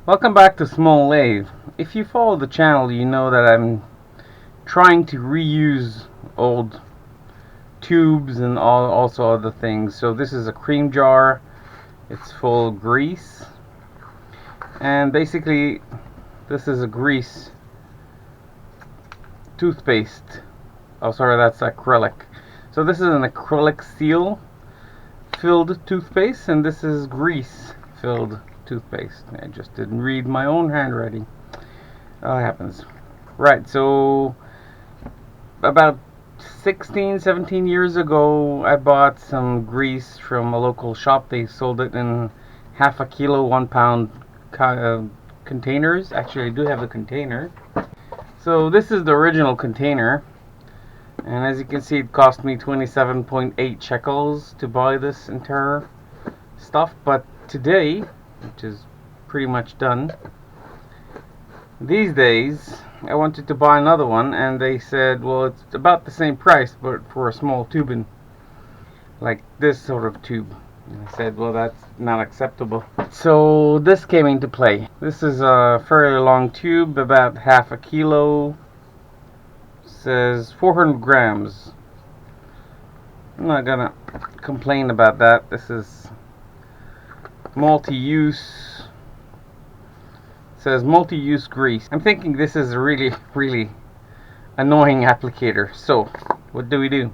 Welcome back to SmalLathe. If you follow the channel, you know that I'm trying to reuse old tubes and also other things. So this is a cream jar. It's full of grease. And basically, this is a grease toothpaste. Oh, sorry, that's acrylic. So this is an acrylic seal filled toothpaste, and this is grease filled toothpaste. I just didn't read my own handwriting. Oh, it happens. Right, so about 16, 17 years ago, I bought some grease from a local shop. They sold it in half a kilo, 1 pound containers. Actually, I do have the container. So this is the original container. And as you can see, it cost me 27.8 shekels to buy this entire stuff. But today, which is pretty much done, these days I wanted to buy another one, and they said, well, it's about the same price, but for a small tubing, like this sort of tube. And I said, well, that's not acceptable. So this came into play. This is a fairly long tube, about half a kilo. Says 400 grams. I'm not gonna complain about that. This is multi-use. It says multi-use grease. I'm thinking this is a really, really annoying applicator. So, what do?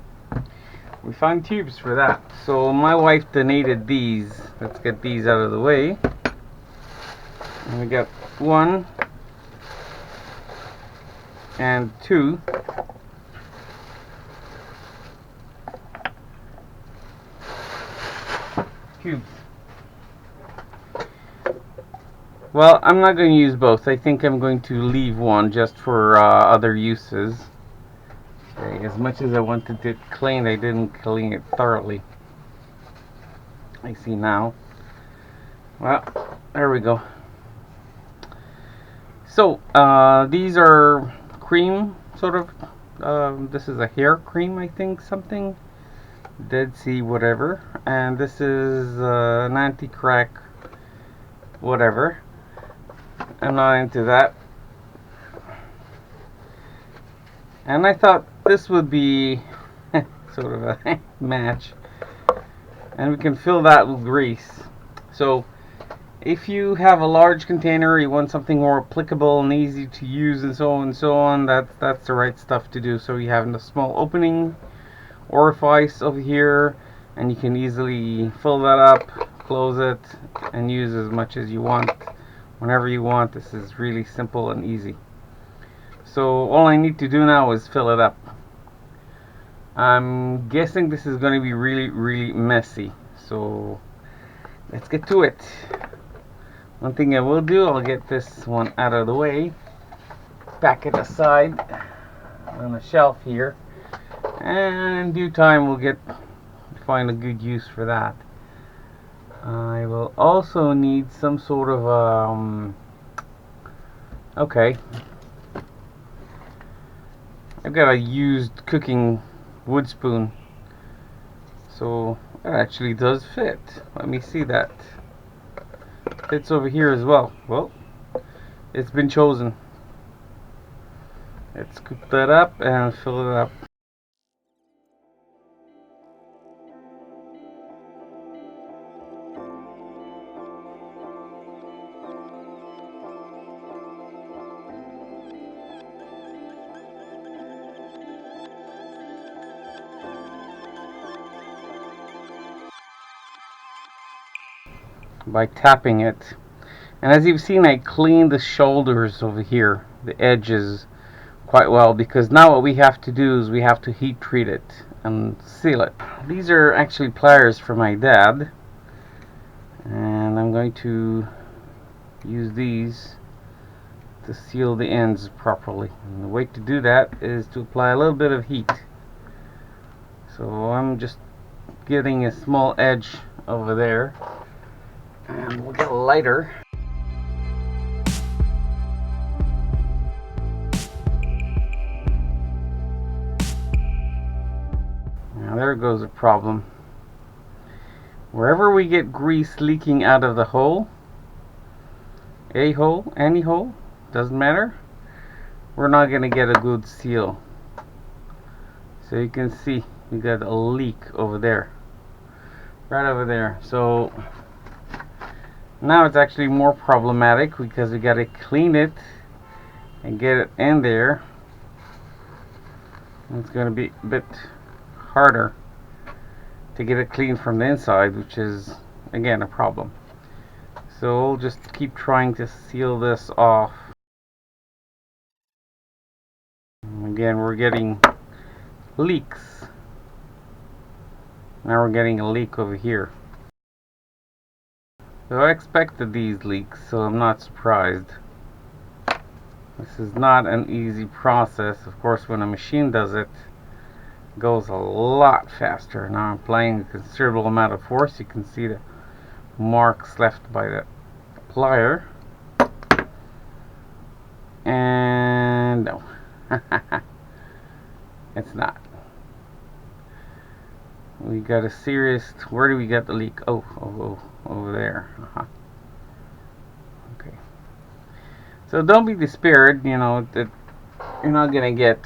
We find tubes for that. So my wife donated these. Let's get these out of the way. And we got 1 and 2. Tubes. Well, I'm not going to use both. I think I'm going to leave one just for other uses. Okay, as much as I wanted it cleaned, I didn't clean it thoroughly. I see now. Well, there we go. So, these are cream, sort of. This is a hair cream, I think, something. Dead Sea, whatever. And this is an anti-crack, whatever. I'm not into that. And I thought this would be sort of a match. And we can fill that with grease. So if you have a large container, you want something more applicable and easy to use and so on and so on, that's the right stuff to do. So you have a small opening orifice over here, and you can easily fill that up, close it, and use as much as you want whenever you want. This is really simple and easy. So all I need to do now is fill it up. I'm guessing this is going to be really, really messy. So let's get to it. One thing I will do, I'll get this one out of the way, pack it aside on a shelf here, and in due time we'll find a good use for that. I will also need some sort of okay, I've got a used cooking wood spoon, so it actually does fit. Let me see that. Fits over here as well. Well, it's been chosen. Let's scoop that up and fill it up. By tapping it. And as you've seen, I cleaned the shoulders over here, the edges, quite well, because now what we have to do is we have to heat treat it and seal it. These are actually pliers for my dad, and I'm going to use these to seal the ends properly. And the way to do that is to apply a little bit of heat. So I'm just getting a small edge over there, and we'll get a lighter. Now there goes a problem. Wherever we get grease leaking out of the hole, A hole, any hole, doesn't matter. We're not gonna get a good seal. So you can see we got a leak over there, right over there. So now it's actually more problematic because we gotta clean it and get it in there. It's gonna be a bit harder to get it clean from the inside, which is again a problem. So we'll just keep trying to seal this off. Again, we're getting leaks. Now we're getting a leak over here. So I expected these leaks, so I'm not surprised. This is not an easy process. Of course, when a machine does it, it goes a lot faster. Now I'm applying a considerable amount of force. You can see the marks left by the plier. And no. It's not. We got a serious... Where do we get the leak? Oh, over there. Okay. So don't be despaired. You know that you're not gonna get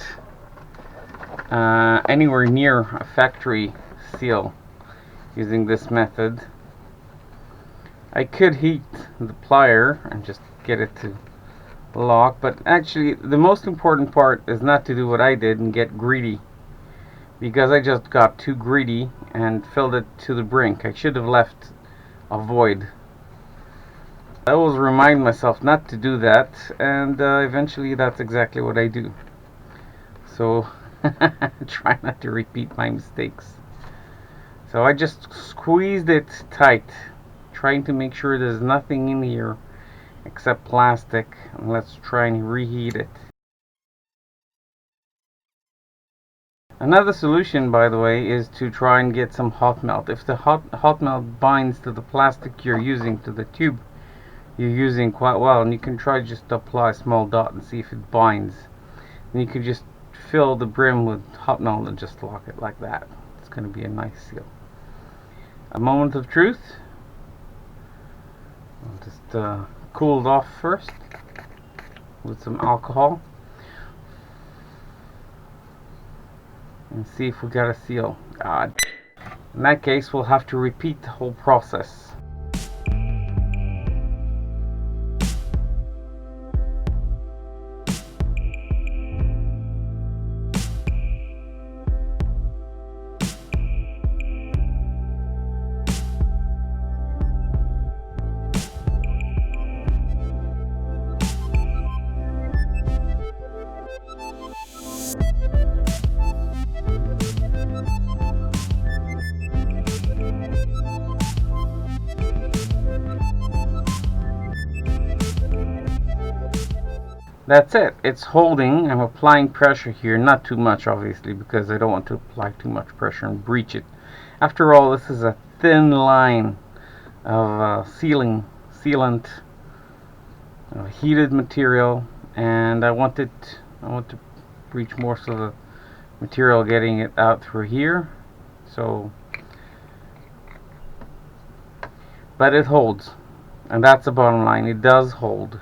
anywhere near a factory seal using this method. I could heat the plier and just get it to lock, but actually the most important part is not to do what I did and get greedy, because I just got too greedy and filled it to the brink. I should have left a void. I always remind myself not to do that, and eventually that's exactly what I do. So try not to repeat my mistakes. So I just squeezed it tight, trying to make sure there's nothing in here except plastic, and let's try and reheat it. Another solution, by the way, is to try and get some hot melt. If the hot melt binds to the plastic you're using, to the tube you're using quite well, and you can try just to apply a small dot and see if it binds. And you can just fill the brim with hot melt and just lock it like that. It's going to be a nice seal. A moment of truth. I'll just cool it off first with some alcohol and see if we got a seal. In that case, we'll have to repeat the whole process. That's it. It's holding. I'm applying pressure here. Not too much, obviously, because I don't want to apply too much pressure and breach it. After all, this is a thin line of sealant, heated material, and I want to breach most of the material, getting it out through here. So, but it holds, and that's the bottom line. It does hold.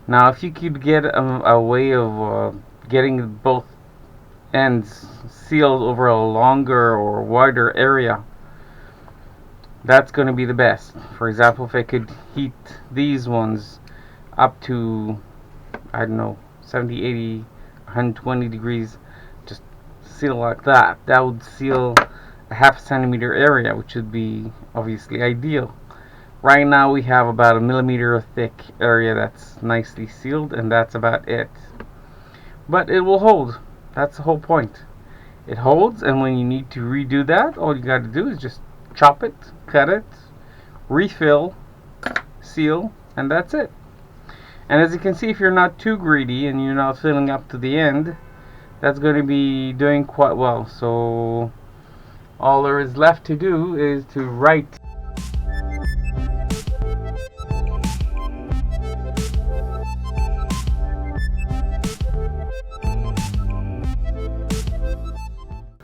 Now, if you could get a way of getting both ends sealed over a longer or wider area, that's going to be the best. For example, if I could heat these ones up to, I don't know, 70, 80, 120 degrees, just seal like that, that would seal a half centimeter area, which would be obviously ideal. Right now we have about a millimeter thick area that's nicely sealed, and that's about it. But it will hold. That's the whole point. It holds, and when you need to redo that, all you got to do is just chop it, cut it, refill, seal, and that's it. And as you can see, if you're not too greedy and you're not filling up to the end, that's going to be doing quite well. So all there is left to do is to write.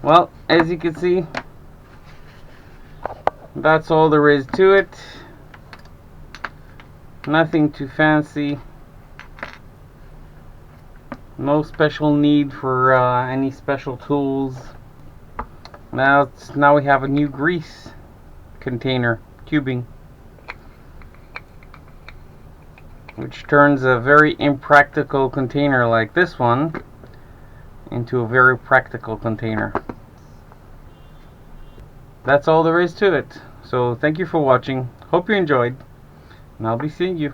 Well, as you can see, that's all there is to it. Nothing too fancy. No special need for any special tools. Now we have a new grease container tubing, which turns a very impractical container like this one into a very practical container. That's all there is to it. So thank you for watching. Hope you enjoyed, and I'll be seeing you.